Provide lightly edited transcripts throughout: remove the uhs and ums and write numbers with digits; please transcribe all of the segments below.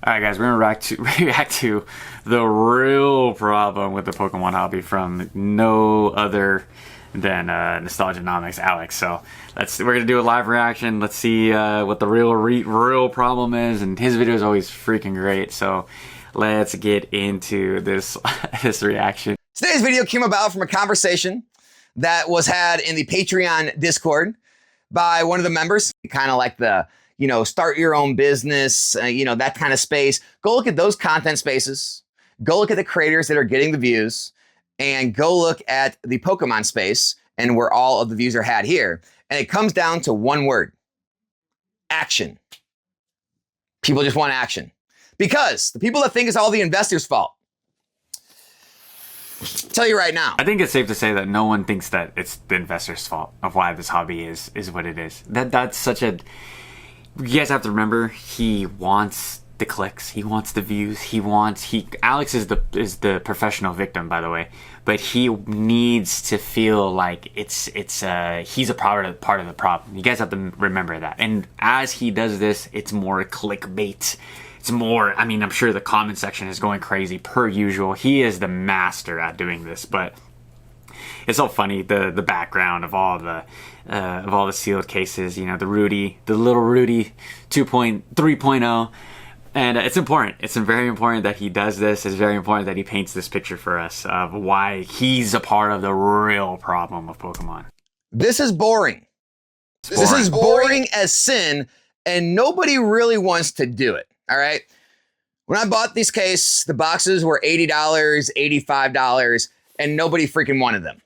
Alright guys, we're gonna react to the real problem with the Pokemon hobby from no other than Nostalgia Nomics Alex. So we're gonna do a live reaction. Let's see what the real problem is, and his video is always freaking great. So let's get into this this reaction. Today's video came about from a conversation that was had in the Patreon Discord by one of the members, kind of like the start your own business, that kind of space. Go look at those content spaces. Go look at the creators that are getting the views, and go look at the Pokemon space and where all of the views are had here. And it comes down to one word: action. People just want action. Because the people that think it's all the investors' fault, I'll tell you right now, I think it's safe to say that no one thinks that it's the investors' fault of why this hobby is what it is. That's such a... You guys have to remember, he wants the clicks, he wants the views, Alex is the professional victim, by the way, but he needs to feel like he's a part of the problem. You guys have to remember that. And as he does this, it's more clickbait. It's more, I mean, I'm sure the comment section is going crazy per usual. He is the master at doing this, but it's so funny, the background of all the sealed cases, the little Rudy 3.0. And it's important. It's very important that he does this. It's very important that he paints this picture for us of why he's a part of the real problem of Pokemon. This is boring. This is boring as sin, and nobody really wants to do it. All right. When I bought this case, the boxes were $80, $85, and nobody freaking wanted them.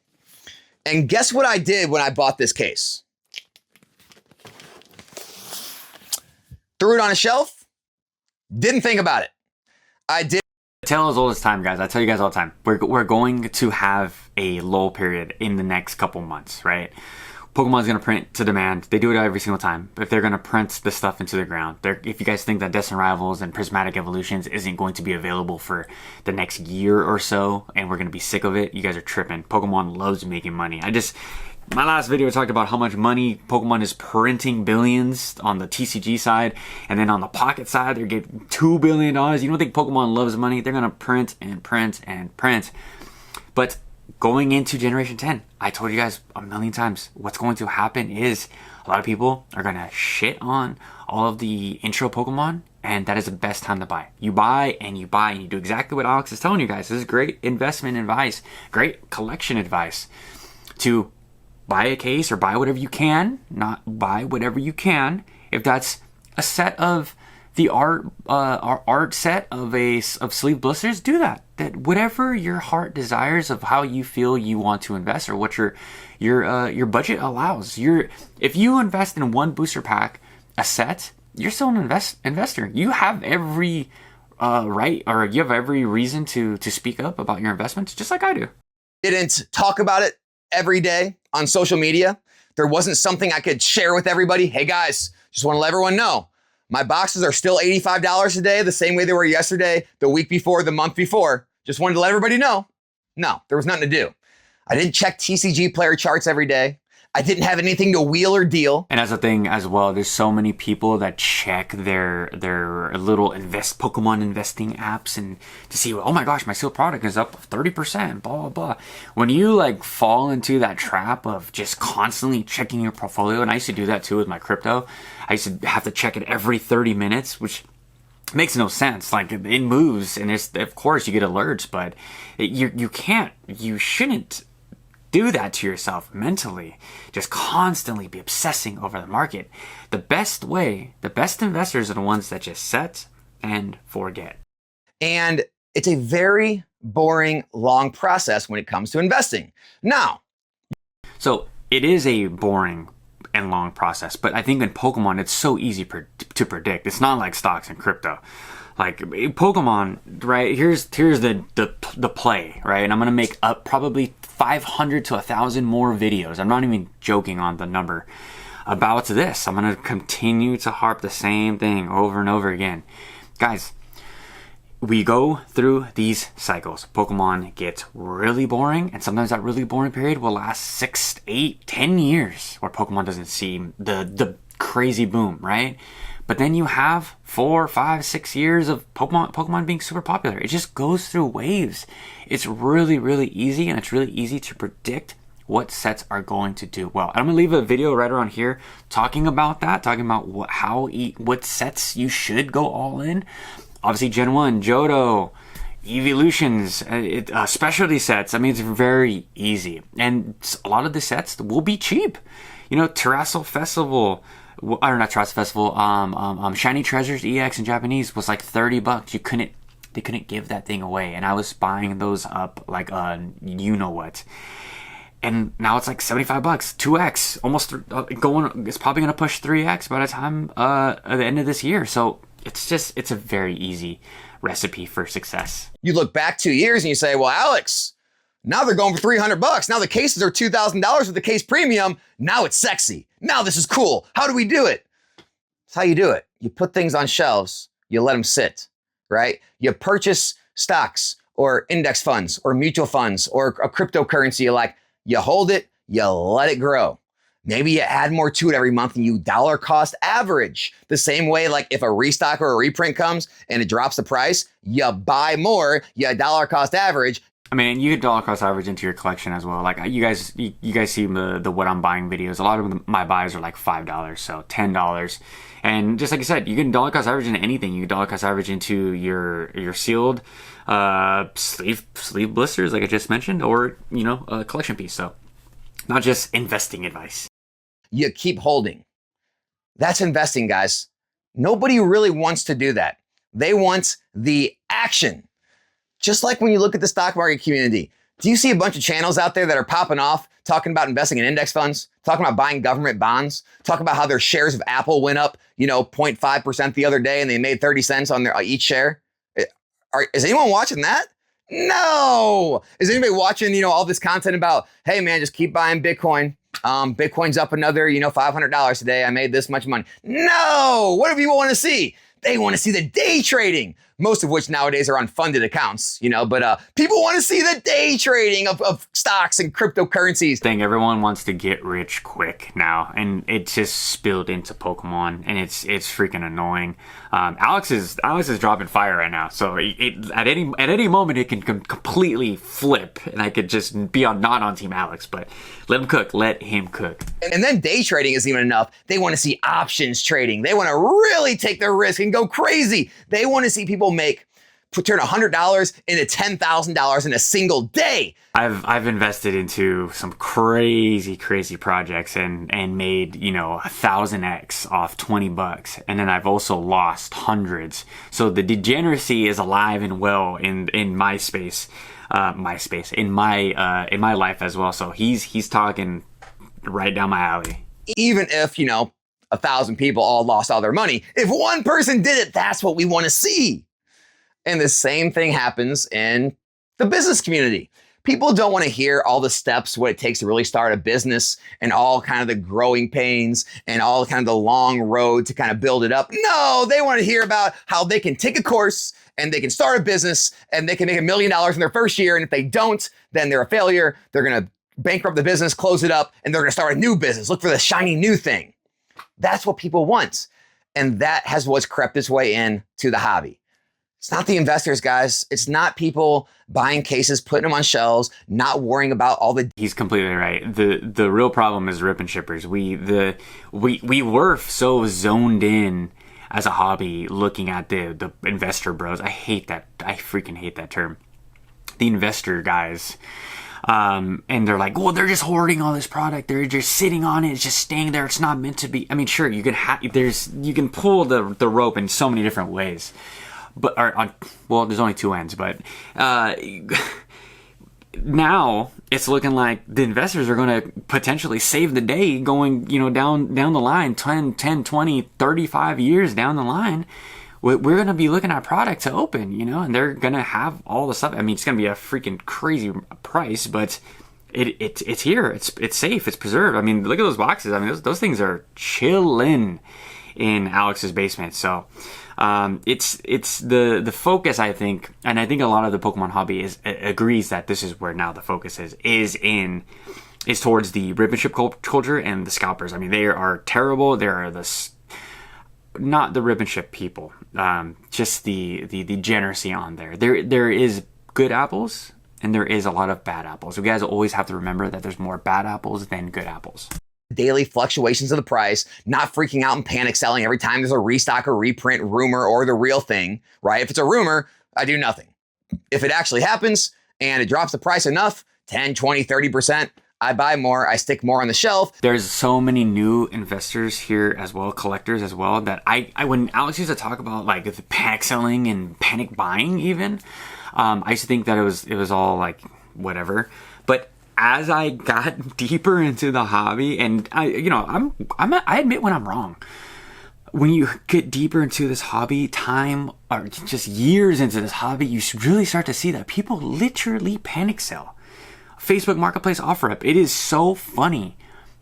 And guess what I did when I bought this case? Threw it on a shelf. Didn't think about it. I did. The tale as old as time, guys. I tell you guys all the time. We're going to have a lull period in the next couple months, right? Pokemon's going to print to demand. They do it every single time. If they're going to print the stuff into the ground. If you guys think that Destined Rivals and Prismatic Evolutions isn't going to be available for the next year or so, and we're going to be sick of it, you guys are tripping. Pokemon loves making money. My last video talked about how much money Pokemon is printing, billions on the TCG side, and then on the Pocket side, they're getting $2 billion. You don't think Pokemon loves money? They're going to print and print and print. But going into Generation 10, I told you guys a million times, what's going to happen is a lot of people are going to shit on all of the intro Pokemon, and that is the best time to buy. You buy and you buy, and you do exactly what Alex is telling you guys. This is great investment advice, great collection advice to buy a case or buy whatever you can, not buy whatever you can. If that's a set of the art set of sleeve blisters, do that. That whatever your heart desires of how you feel you want to invest, or what your budget allows. If you invest in one booster pack a set, you're still an investor. You have every right, or you have every reason to speak up about your investments, just like I do. Didn't talk about it every day on social media. There wasn't something I could share with everybody. Hey guys, just want to let everyone know, my boxes are still $85 a day, the same way they were yesterday, the week before, the month before. Just wanted to let everybody know. No, there was nothing to do. I didn't check TCG player charts every day. I didn't have anything to wheel or deal. And as a thing as well, there's so many people that check their little Pokemon investing apps and to see, oh my gosh, my sealed product is up 30%, blah, blah, blah. When you fall into that trap of just constantly checking your portfolio, and I used to do that too with my crypto. I used to have to check it every 30 minutes, which makes no sense. It moves, and of course you get alerts, but you shouldn't do that to yourself mentally. Just constantly be obsessing over the market. The best investors are the ones that just set and forget. And it's a very boring, long process when it comes to investing. Now, so it is a boring and long process, but I think in Pokemon it's so easy to predict. It's not like stocks and crypto. Like Pokemon, right? Here's the play, right? And I'm gonna make up probably 500 to 1,000 more videos. I'm not even joking on the number about this. I'm gonna continue to harp the same thing over and over again, guys. We go through these cycles. Pokemon gets really boring, and sometimes that really boring period will last 6, 8, 10 years, where Pokemon doesn't see the crazy boom, right? But then you have 4, 5, 6 years of Pokemon being super popular. It just goes through waves. It's really, really easy, and it's really easy to predict what sets are going to do well. I'm gonna leave a video right around here talking about that, talking about what sets you should go all in. Obviously, Gen 1, Johto, Evolutions, specialty sets. I mean, it's very easy, and a lot of the sets will be cheap. You know, Terrassel Festival, or not Terrassel Festival, Shiny Treasures EX in Japanese was like $30. They couldn't give that thing away, and I was buying those up like you know what. And now it's like $75, 2x, almost it's probably gonna push 3x by the time at the end of this year. So it's a very easy recipe for success. You look back 2 years and you say, well, Alex, now they're going for $300. Now the cases are $2,000 with the case premium. Now it's sexy. Now this is cool. How do we do it? That's how you do it. You put things on shelves. You let them sit, right? You purchase stocks or index funds or mutual funds or a cryptocurrency you like. You hold it, you let it grow. Maybe you add more to it every month and you dollar cost average. The same way, like if a restock or a reprint comes and it drops the price, you buy more, you dollar cost average. I mean, you could dollar cost average into your collection as well. Like you guys see the what I'm buying videos. A lot of my buys are like $5, so $10. And just like you said, you can dollar cost average into anything. You can dollar cost average into your sealed sleeve blisters, like I just mentioned, or a collection piece. So not just investing advice. You keep holding. That's investing, guys. Nobody really wants to do that. They want the action. Just like when you look at the stock market community, do you see a bunch of channels out there that are popping off talking about investing in index funds, talking about buying government bonds, talking about how their shares of Apple went up, 0.5% the other day and they made 30 cents on their each share? Is anyone watching that? No. Is anybody watching, all this content about, hey man, just keep buying Bitcoin. Bitcoin's up another, $500 today. I made this much money. No. What do people want to see? They want to see the day trading, most of which nowadays are on funded accounts, but people want to see the day trading of stocks and cryptocurrencies. Everyone wants to get rich quick now, and it just spilled into Pokemon, and it's freaking annoying. Alex is dropping fire right now, so at any moment it can completely flip, and I could just be not on Team Alex, but let him cook. And then day trading isn't even enough. They want to see options trading. They want to really take their risk and go crazy. They want to see people turn $100 into $10,000 in a single day. I've invested into some crazy projects and made 1,000x off $20, and then I've also lost hundreds. So the degeneracy is alive and well in my space, in my life as well. So he's talking right down my alley. Even if 1,000 people all lost all their money, if one person did it, that's what we want to see. And the same thing happens in the business community. People don't want to hear all the steps, what it takes to really start a business and all kind of the growing pains and all kind of the long road to kind of build it up. No, they want to hear about how they can take a course and they can start a business and they can make $1 million in their first year. And if they don't, then they're a failure. They're going to bankrupt the business, close it up, and they're going to start a new business. Look for the shiny new thing. That's what people want. And that has what's crept its way in to the hobby. It's not the investors, guys. It's not people buying cases, putting them on shelves, not worrying about all the... He's completely right. The real problem is rip and shippers. We were so zoned in as a hobby looking at the investor bros. I hate that. I freaking hate that term. The investor guys. And they're like, well, they're just hoarding all this product. They're just sitting on it. It's just staying there. It's not meant to be. I mean, sure, you can pull the rope in so many different ways. But there's only two ends, but now it's looking like the investors are going to potentially save the day going, down the line, 10, 20, 35 years down the line. We're going to be looking at product to open, and they're going to have all the stuff. I mean, it's going to be a freaking crazy price, but it's here. It's safe. It's preserved. I mean, look at those boxes. I mean, those things are chilling in Alex's basement. So it's the focus, I think, and I think a lot of the Pokemon hobby agrees that this is where now the focus is towards the rip and ship culture and the scalpers. I mean, they are terrible. They are not the ribbon ship people, just the degeneracy on there. There is good apples and there is a lot of bad apples. You guys always have to remember that there's more bad apples than good apples. Daily fluctuations of the price, not freaking out and panic selling every time there's a restock or reprint, rumor, or the real thing, right? If it's a rumor, I do nothing. If it actually happens and it drops the price enough, 10, 20, 30%, I buy more, I stick more on the shelf. There's so many new investors here as well, collectors as well, that I when Alex used to talk about like the panic selling and panic buying even, I used to think that it was all like whatever. But as I got deeper into the hobby, and I admit when I'm wrong. When you get deeper into this hobby, time or just years into this hobby, you really start to see that people literally panic sell. Facebook Marketplace OfferUp. It is so funny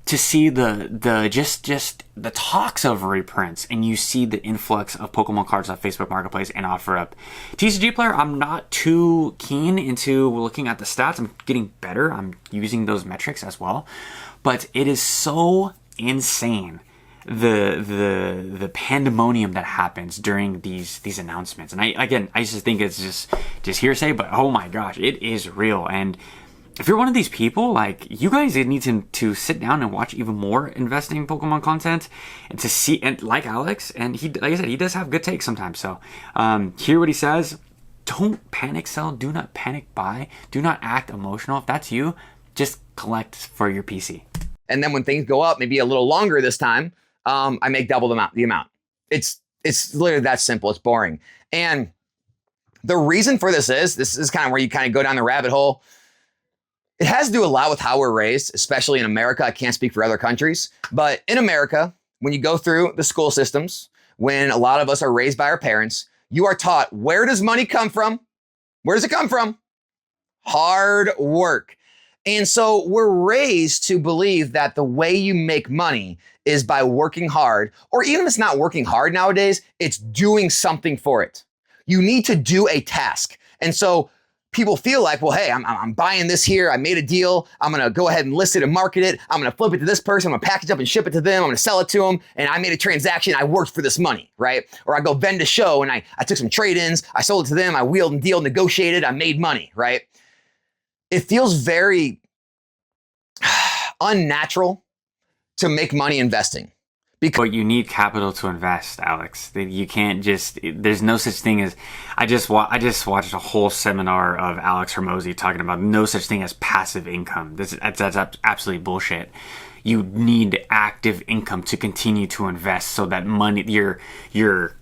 to see the just the talks of reprints, and you see the influx of Pokemon cards on Facebook Marketplace and OfferUp. TCG player, I'm not too keen into looking at the stats. I'm getting better. I'm using those metrics as well, but it is so insane the pandemonium that happens during these announcements. And I used to think it's just hearsay, but oh my gosh, it is real. And if you're one of these people, like, you guys need to sit down and watch even more investing Pokemon content and to see, and like Alex, and he, like I said, he does have good takes sometimes. So hear what he says. Don't panic sell. Do not panic buy. Do not act emotional. If that's you, just collect for your PC. And then when things go up, maybe a little longer this time, I make double the amount. It's literally that simple. It's boring. And the reason for this is kind of where you kind of go down the rabbit hole. It has to do a lot with how we're raised, especially in America. I can't speak for other countries, but in America, when you go through the school systems, when a lot of us are raised by our parents, you are taught, where does money come from? Where does it come from? Hard work. And so we're raised to believe that the way you make money is by working hard, or even if it's not working hard nowadays, it's doing something for it. You need to do a task. And so people feel like, well, hey, I'm buying this here. I made a deal. I'm going to go ahead and list it and market it. I'm going to flip it to this person. I'm going to package it up and ship it to them. I'm going to sell it to them. And I made a transaction. I worked for this money, right? Or I go vend a show and I took some trade-ins. I sold it to them. I wheeled and dealed, negotiated. I made money, right? It feels very unnatural to make money investing. But you need capital to invest, Alex. You can't there's no such thing as, I just watched a whole seminar of Alex Hormozy talking about no such thing as passive income. That's absolutely bullshit. You need active income to continue to invest so that money, your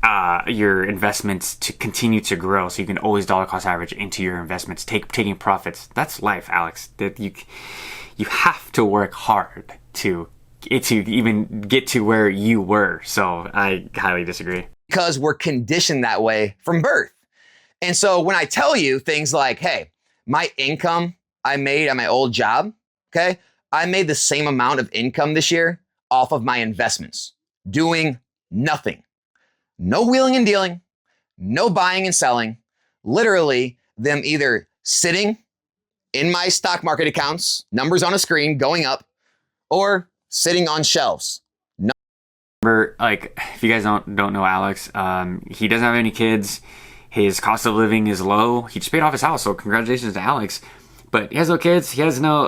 investments to continue to grow, so you can always dollar cost average into your investments, taking profits. That's life, Alex. That you have to work hard to even get to where you were. So I highly disagree. Because we're conditioned that way from birth. And so when I tell you things like, hey, my income I made at my old job, okay, I made the same amount of income this year off of my investments, doing nothing. No wheeling and dealing, no buying and selling, literally them either sitting in my stock market accounts, numbers on a screen going up, or sitting on shelves. Remember, like, if you guys don't know Alex, he doesn't have any kids. His cost of living is low. He just paid off his house, so congratulations to Alex. But he has no kids. He has no,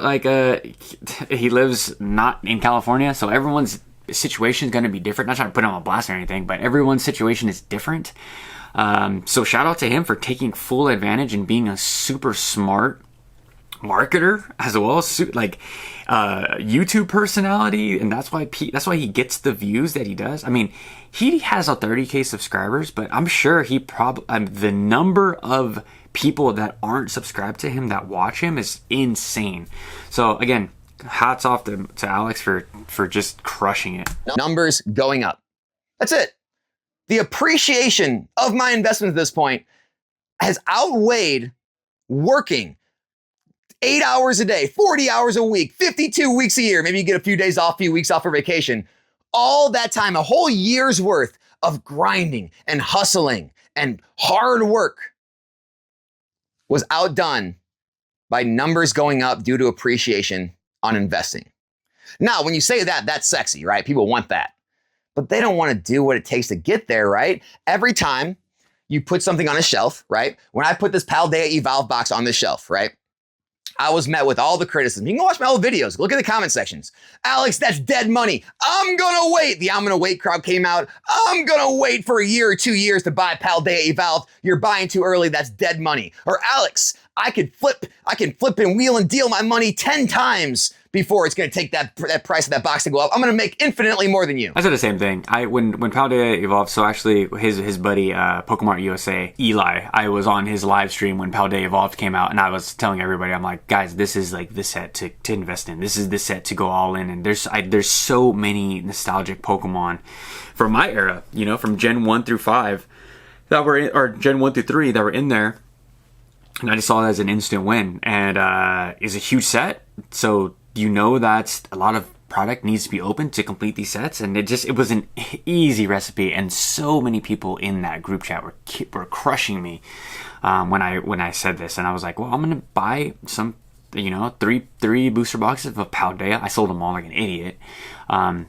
he lives not in California, so everyone's situation is going to be different. Not trying to put him on blast or anything, but everyone's situation is different. So shout out to him for taking full advantage and being a super smart marketer as well, YouTube personality, and that's why he gets the views that he does. I mean, he has a 30K subscribers, but I'm sure the number of people that aren't subscribed to him that watch him is insane. So again, hats off to Alex for just crushing it. Numbers going up. That's it. The appreciation of my investment at this point has outweighed working 8 hours a day, 40 hours a week, 52 weeks a year. Maybe you get a few days off, few weeks off for vacation. All that time, a whole year's worth of grinding and hustling and hard work was outdone by numbers going up due to appreciation on investing. Now, when you say that, that's sexy, right? People want that. but they don't want to do what it takes to get there, right? Every time you put something on a shelf, right? When I put this Paldea Evolve box on the shelf, right? I was met with all the criticism. You can go watch my old videos. Look at the comment sections. Alex, that's dead money. I'm gonna wait. The I'm gonna wait crowd came out. I'm gonna wait for a year or 2 years to buy Paldea Evolve. You're buying too early. That's dead money. Or Alex, I can flip and wheel and deal my money 10 times before it's going to take that price of that box to go up. I'm going to make infinitely more than you. I said the same thing. When Paldea evolved, so actually his buddy Pokemon USA Eli, I was on his live stream when Paldea Evolved came out, and I was telling everybody, I'm like, guys, this is like the set to invest in. This is the set to go all in. And there's so many nostalgic Pokemon from my era, from Gen 1 through 5 that were or Gen 1 through 3 that were in there. And I just saw it as an instant win, and it's a huge set. So that a lot of product needs to be opened to complete these sets, and it was an easy recipe. And so many people in that group chat were crushing me when I said this, and I was like, well, I'm gonna buy some, three booster boxes of Paldea. I sold them all like an idiot. I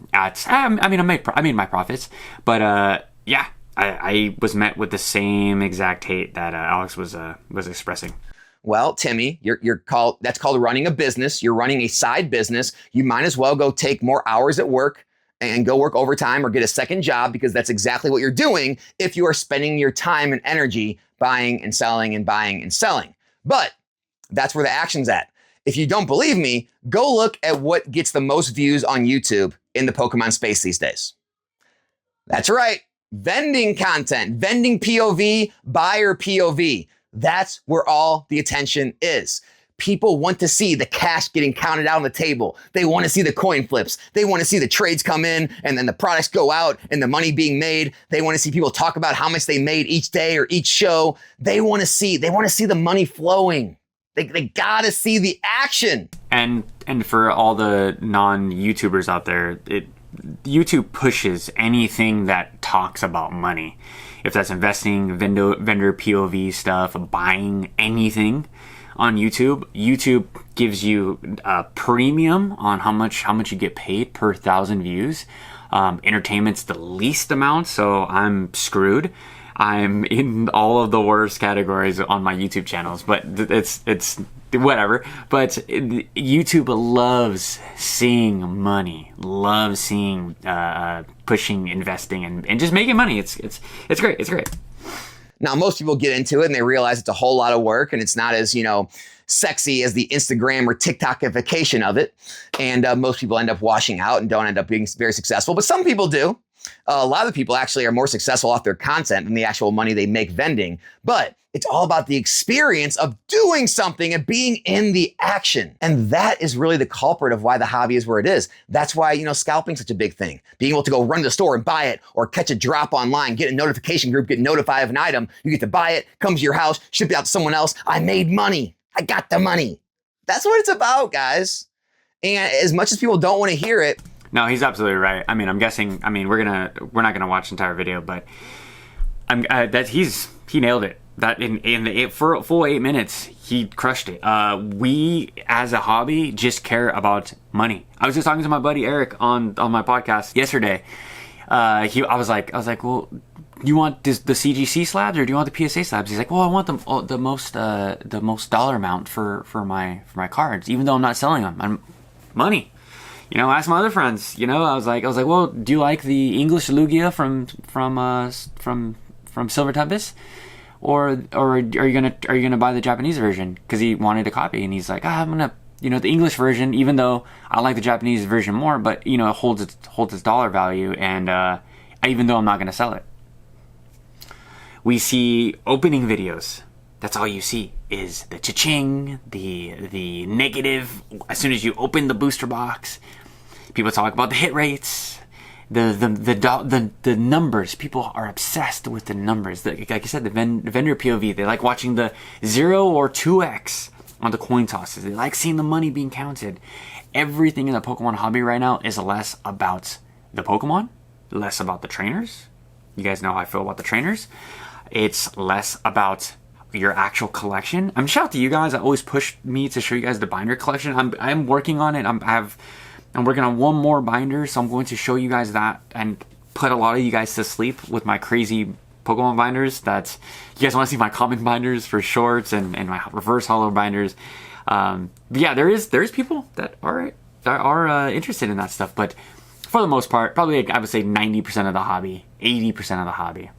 made my profits, but yeah. I was met with the same exact hate that Alex was expressing. Well, Timmy, that's called running a business. You're running a side business. You might as well go take more hours at work and go work overtime or get a second job, because that's exactly what you're doing if you are spending your time and energy buying and selling and buying and selling. But that's where the action's at. If you don't believe me, go look at what gets the most views on YouTube in the Pokemon space these days. That's right. Vending content, vending POV, buyer POV. That's where all the attention is. People want to see the cash getting counted out on the table. They want to see the coin flips. They want to see the trades come in and then the products go out and the money being made. They want to see people talk about how much they made each day or each show. They want to see the money flowing. They gotta see the action. And for all the non-YouTubers out there, YouTube pushes anything that talks about money. If that's investing, vendor POV stuff, buying anything on YouTube, YouTube gives you a premium on how much you get paid per 1,000 views. Entertainment's the least amount, so I'm screwed. I'm in all of the worst categories on my YouTube channels, but it's whatever. But YouTube loves seeing money, loves seeing pushing investing and just making money. It's great. It's great. Now, most people get into it and they realize it's a whole lot of work and it's not as, sexy as the Instagram or TikTokification of it. And most people end up washing out and don't end up being very successful, but some people do. A lot of the people actually are more successful off their content than the actual money they make vending. But it's all about the experience of doing something and being in the action. And that is really the culprit of why the hobby is where it is. That's why, scalping's such a big thing. Being able to go run to the store and buy it, or catch a drop online, get a notification group, get notified of an item. You get to buy it, come to your house, ship it out to someone else. I made money. I got the money. That's what it's about, guys. And as much as people don't want to hear it, no, he's absolutely right. I mean, I'm guessing. I mean, we're not gonna watch the entire video, but he nailed it. That for a full 8 minutes, he crushed it. We as a hobby just care about money. I was just talking to my buddy Eric on my podcast yesterday. I was like, well, do you want the CGC slabs or do you want the PSA slabs? He's like, well, I want the most dollar amount for my cards, even though I'm not selling them. I'm money. Ask my other friends. I was like, well, do you like the English Lugia from Silver Tempest, or are you gonna buy the Japanese version? Because he wanted a copy, and he's like, I'm gonna, the English version, even though I like the Japanese version more, but it holds its dollar value, and even though I'm not gonna sell it. We see opening videos. That's all you see is the cha-ching, the negative. As soon as you open the booster box, people talk about the hit rates, the numbers. People are obsessed with the numbers. Like I said, the vendor POV. They like watching the 0 or 2x on the coin tosses. They like seeing the money being counted. Everything in the Pokemon hobby right now is less about the Pokemon, less about the trainers. You guys know how I feel about the trainers. It's less about your actual collection. I'm shout out to you guys that always push me to show you guys the binder collection. I'm working on it. I'm working on one more binder, so I'm going to show you guys that. And put a lot of you guys to sleep with my crazy Pokemon binders. That's, you guys want to see my comic binders for shorts and my reverse holo binders. But yeah, there's people that are interested in that stuff, but for the most part, probably like, I would say 90% of the hobby, 80% of the hobby,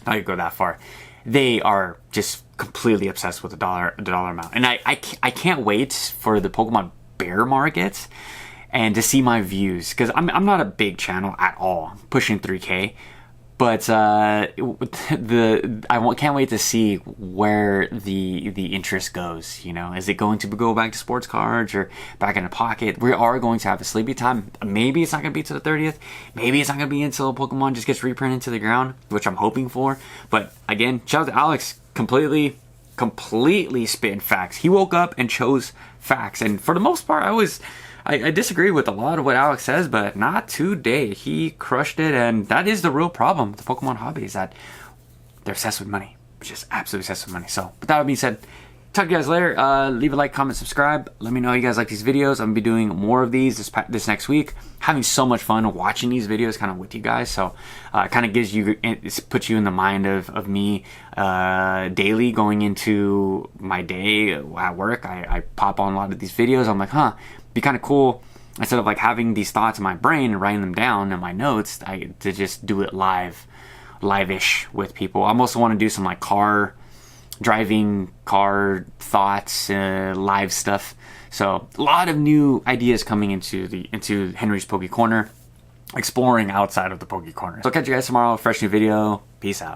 if I could go that far, they are just completely obsessed with the dollar amount. And I can't wait for the Pokemon bear market and to see my views, because I'm not a big channel at all, pushing 3K, but can't wait to see where the interest goes. You know, is it going to go back to sports cards or back in a pocket? We are going to have a sleepy time. Maybe it's not going to be to the 30th. Maybe it's not going to be until Pokemon just gets reprinted to the ground, which I'm hoping for. But again, shout out to Alex, completely spitting facts. He woke up and chose facts, and for the most part, I disagree with a lot of what Alex says, but not today. He crushed it, and that is the real problem with the Pokemon hobby, is that they're obsessed with money. Just absolutely obsessed with money. So, with that being said, talk to you guys later. Leave a like, comment, subscribe. Let me know how you guys like these videos. I'm going to be doing more of these this next week. Having so much fun watching these videos kind of with you guys. So, it kind of puts you in the mind of me daily going into my day at work. I pop on a lot of these videos. I'm like, be kind of cool, instead of like having these thoughts in my brain and writing them down in my notes, to just do it live-ish with people. I also want to do some like car thoughts, live stuff. So a lot of new ideas coming into Henry's Poke Corner, exploring outside of the Poke Corner. So I'll catch you guys tomorrow, fresh new video. Peace out.